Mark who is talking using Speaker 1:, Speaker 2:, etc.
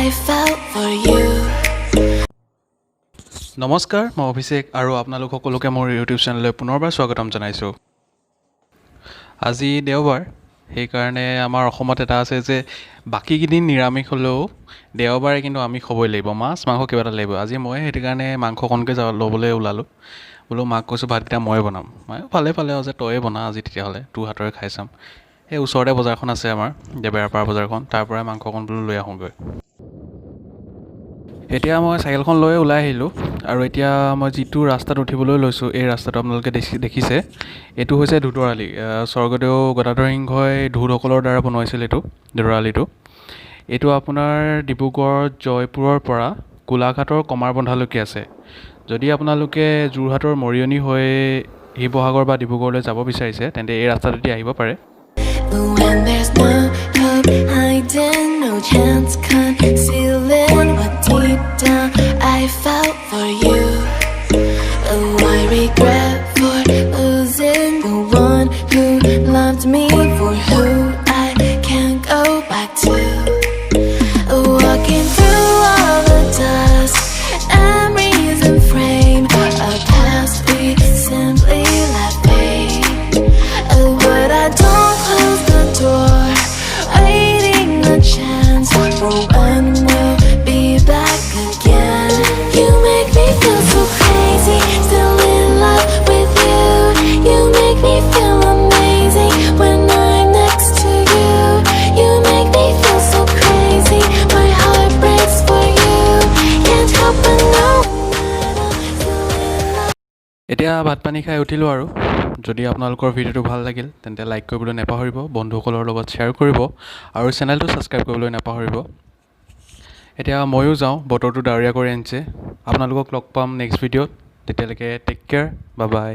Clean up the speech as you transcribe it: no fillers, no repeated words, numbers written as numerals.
Speaker 1: I felt for you.
Speaker 2: নমস্কাৰ মই অভিষেক আৰু আপোনালোক সকলোকে মোৰ ইউটিউব চেনেললৈ পুনৰবাৰ স্বাগতম জনাইছোঁ। আজি দেওবাৰ, সেইকাৰণে আমাৰ অসমত এটা আছে যে বাকীকেইদিন নিৰামিষ হ'লেও দেওবাৰে কিন্তু আমিষ হ'বই লাগিব, মাছ মাংস কিবা এটা লাগিব। আজি মই সেইটো কাৰণে মাংস অকণকৈ ল'বলৈ ওলালোঁ। বোলো মাক কৈছোঁ ভাতকেইটা ময়ে বনাম। মই ভালে আৰু যে তয়ে বনা আজি, তেতিয়াহ'লে তোৰ হাতৰে খাই চাম। এই ওচৰতে বজাৰখন আছে আমাৰ দেবেৰাপাৰ বজাৰখন, তাৰ পৰাই মাংস অকণ বোলো লৈ আহোঁগৈ। এতিয়া মই চাইকেলখন লৈ ওলাই আহিলোঁ আৰু এতিয়া মই যিটো ৰাস্তাত উঠিবলৈ লৈছোঁ, এই ৰাস্তাটো আপোনালোকে দেখিছে, এইটো হৈছে ধূতৰ আলি। স্বৰ্গদেউ গদাধৰ সিংহই ধূতসকলৰ দ্বাৰা বনোৱাইছিল ধূতৰ আলিটো। এইটো আপোনাৰ ডিব্ৰুগড় জয়পুৰৰ পৰা গোলাঘাটৰ কমাৰবন্ধালৈকে আছে। যদি আপোনালোকে যোৰহাটৰ মৰিয়নি হৈ শিৱসাগৰ বা ডিব্ৰুগড়লৈ যাব বিচাৰিছে, তেন্তে এই ৰাস্তাটোদি আহিব পাৰে।
Speaker 1: When there's no hope hiding, no chance concealing what deep down I felt for you. Oh, I regret for losing the one who loved me, for who I can't go back to. Walking through all the dust, memories and frame a past we simply let fade. Oh, but I don't close the door, waiting a chance for when we'll be back again. You make me feel so crazy, still in love with you. You make me feel amazing when I'm next to you. You make me feel so crazy, my heart breaks for you. Can't help but know that I'm still in love.
Speaker 2: এতিয়া ভাত পানী খাই উঠিলোঁ আৰু যদি আপোনালোকৰ ভিডিঅ'টো ভাল লাগিল তেন্তে লাইক কৰিবলৈ নাপাহৰিব, বন্ধুসকলৰ লগত শ্বেয়াৰ কৰিব আৰু চেনেলটো ছাবস্ক্ৰাইব কৰিবলৈ নাপাহৰিব। এতিয়া ময়ো যাওঁ, বতৰটো ডাৱৰীয়া কৰি আনিছে। আপোনালোকক লগ পাম নেক্সট ভিডিঅ'ত, তেতিয়ালৈকে টেক কেয়াৰ, বাই বাই।